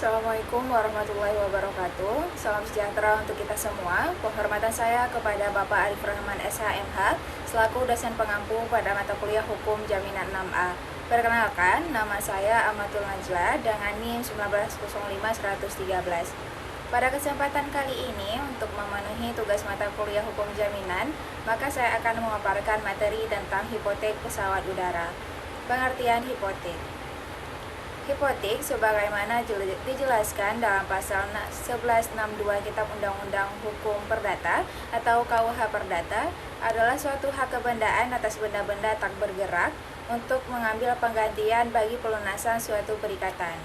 Assalamualaikum warahmatullahi wabarakatuh. Salam sejahtera untuk kita semua. Penghormatan saya kepada Bapak Arif Rahman SHMH selaku dosen pengampu pada mata kuliah Hukum Jaminan 6A. Perkenalkan, nama saya Amatul Najla dengan NIM 1905113. Pada kesempatan kali ini, untuk memenuhi tugas mata kuliah Hukum Jaminan, maka saya akan memaparkan materi tentang hipotek pesawat udara. Pengertian hipotek. Hipotek sebagaimana dijelaskan dalam pasal 1162 Kitab Undang-Undang Hukum Perdata atau KUH Perdata adalah suatu hak kebendaan atas benda-benda tak bergerak untuk mengambil penggantian bagi pelunasan suatu perikatan.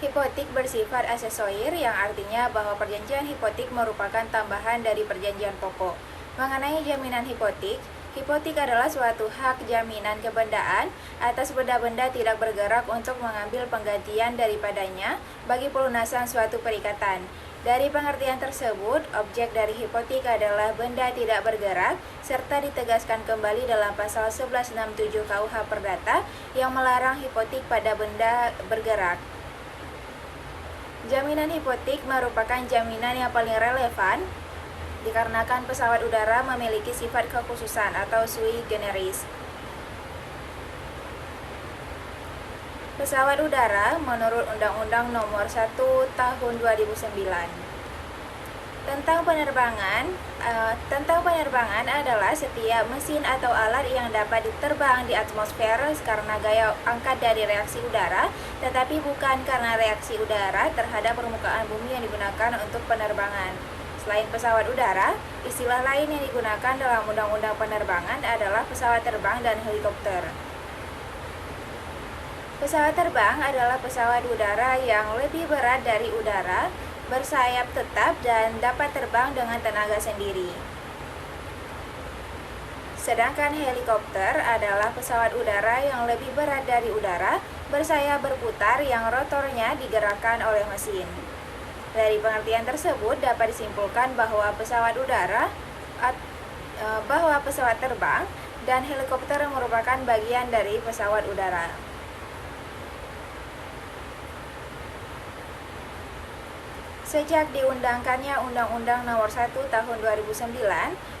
Hipotek bersifat aksesorir yang artinya bahwa perjanjian hipotek merupakan tambahan dari perjanjian pokok. Mengenai jaminan hipotek, hipotek adalah suatu hak jaminan kebendaan atas benda-benda tidak bergerak untuk mengambil penggantian daripadanya bagi pelunasan suatu perikatan. Dari pengertian tersebut, objek dari hipotek adalah benda tidak bergerak serta ditegaskan kembali dalam pasal 1167 KUH Perdata yang melarang hipotek pada benda bergerak. Jaminan hipotek merupakan jaminan yang paling relevan dikarenakan pesawat udara memiliki sifat kekhususan atau sui generis. Pesawat udara menurut Undang-Undang Nomor 1 Tahun 2009 tentang penerbangan adalah setiap mesin atau alat yang dapat diterbang di atmosfer karena gaya angkat dari reaksi udara, tetapi bukan karena reaksi udara terhadap permukaan bumi yang digunakan untuk penerbangan. Selain pesawat udara, istilah lain yang digunakan dalam Undang-Undang Penerbangan adalah pesawat terbang dan helikopter. Pesawat terbang adalah pesawat udara yang lebih berat dari udara, bersayap tetap, dan dapat terbang dengan tenaga sendiri. Sedangkan helikopter adalah pesawat udara yang lebih berat dari udara, bersayap berputar yang rotornya digerakkan oleh mesin. Dari pengertian tersebut dapat disimpulkan bahwa pesawat terbang dan helikopter merupakan bagian dari pesawat udara. Sejak diundangkannya Undang-Undang Nomor 1 Tahun 2009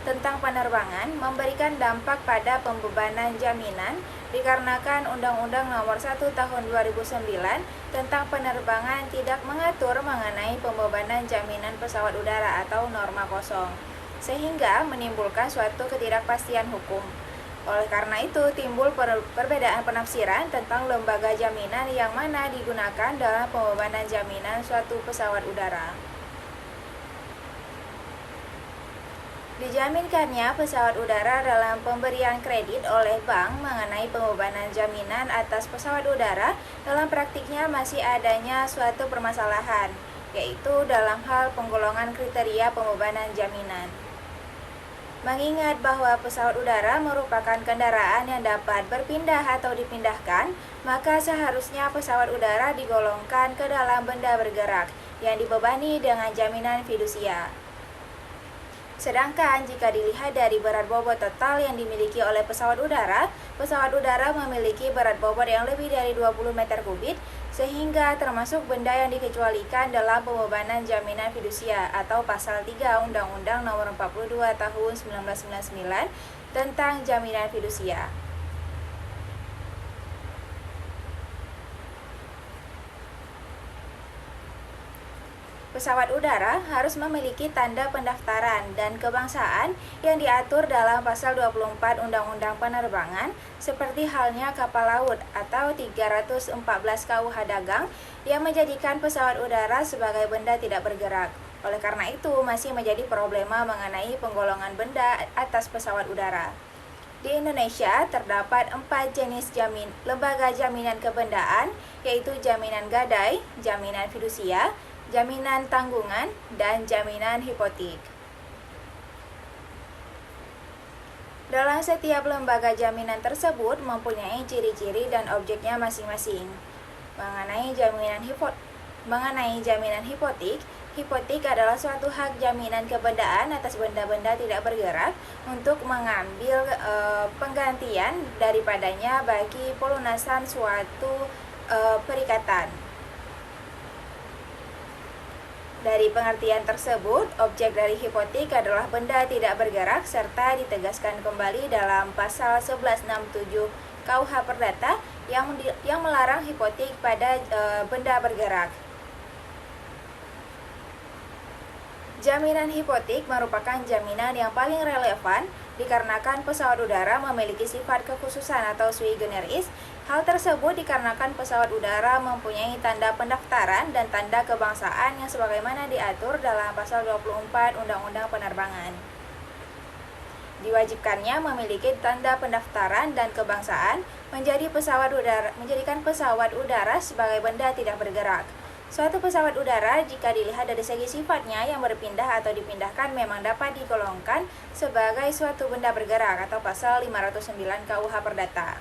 tentang penerbangan memberikan dampak pada pembebanan jaminan dikarenakan Undang-Undang Nomor 1 Tahun 2009 tentang penerbangan tidak mengatur mengenai pembebanan jaminan pesawat udara atau norma kosong, sehingga menimbulkan suatu ketidakpastian hukum. Oleh karena itu, timbul perbedaan penafsiran tentang lembaga jaminan yang mana digunakan dalam pembebanan jaminan suatu pesawat udara. Dijaminkannya pesawat udara dalam pemberian kredit oleh bank mengenai pembebanan jaminan atas pesawat udara, dalam praktiknya masih adanya suatu permasalahan, yaitu dalam hal penggolongan kriteria pembebanan jaminan. Mengingat bahwa pesawat udara merupakan kendaraan yang dapat berpindah atau dipindahkan, maka seharusnya pesawat udara digolongkan ke dalam benda bergerak yang dibebani dengan jaminan fidusia. Sedangkan jika dilihat dari berat bobot total yang dimiliki oleh pesawat udara memiliki berat bobot yang lebih dari 20 meter kubik, sehingga termasuk benda yang dikecualikan dalam pembebanan jaminan fidusia atau pasal 3 Undang-Undang Nomor 42 Tahun 1999 tentang jaminan fidusia. Pesawat udara harus memiliki tanda pendaftaran dan kebangsaan yang diatur dalam pasal 24 Undang-Undang Penerbangan, seperti halnya kapal laut atau 314 KUH Dagang yang menjadikan pesawat udara sebagai benda tidak bergerak. Oleh karena itu, masih menjadi problema mengenai penggolongan benda atas pesawat udara. Di Indonesia terdapat 4 jenis lembaga jaminan kebendaan, yaitu jaminan gadai, jaminan fidusia, jaminan tanggungan, dan jaminan hipotek. Dalam setiap lembaga jaminan tersebut mempunyai ciri-ciri dan objeknya masing-masing. Mengenai jaminan hipotek, hipotek adalah suatu hak jaminan kebendaan atas benda-benda tidak bergerak untuk mengambil penggantian daripadanya bagi pelunasan suatu perikatan. Dari pengertian tersebut, objek dari hipotek adalah benda tidak bergerak serta ditegaskan kembali dalam pasal 1167 KUH Perdata yang melarang hipotek pada benda bergerak. Jaminan hipotek merupakan jaminan yang paling relevan dikarenakan pesawat udara memiliki sifat kekhususan atau sui generis. Hal tersebut dikarenakan pesawat udara mempunyai tanda pendaftaran dan tanda kebangsaan yang sebagaimana diatur dalam pasal 24 Undang-Undang Penerbangan. Diwajibkannya memiliki tanda pendaftaran dan kebangsaan menjadikan pesawat udara sebagai benda tidak bergerak. Suatu pesawat udara jika dilihat dari segi sifatnya yang berpindah atau dipindahkan memang dapat digolongkan sebagai suatu benda bergerak atau pasal 509 KUH Perdata.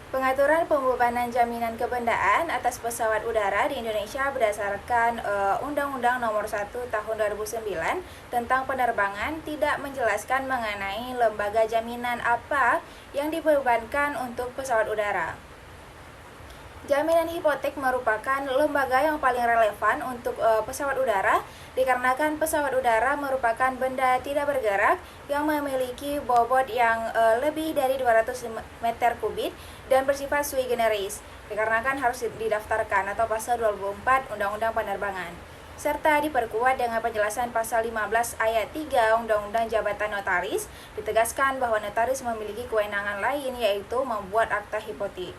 Pengaturan pembebanan jaminan kebendaan atas pesawat udara di Indonesia berdasarkan Undang-Undang Nomor 1 Tahun 2009 tentang penerbangan tidak menjelaskan mengenai lembaga jaminan apa yang dibebankan untuk pesawat udara. Jaminan hipotek merupakan lembaga yang paling relevan untuk pesawat udara dikarenakan pesawat udara merupakan benda tidak bergerak yang memiliki bobot yang lebih dari 200 meter kubik dan bersifat sui generis dikarenakan harus didaftarkan atau pasal 24 Undang-Undang Penerbangan serta diperkuat dengan penjelasan pasal 15 ayat 3 Undang-Undang Jabatan Notaris. Ditegaskan bahwa notaris memiliki kewenangan lain yaitu membuat akta hipotek.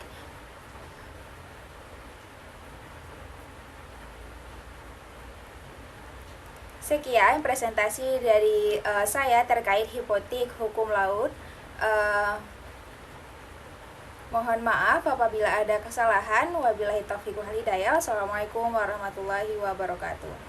Sekian presentasi dari saya terkait hipotek hukum laut. Mohon maaf apabila ada kesalahan. Wabillahi taufiq wal hidayah. Assalamualaikum warahmatullahi wabarakatuh.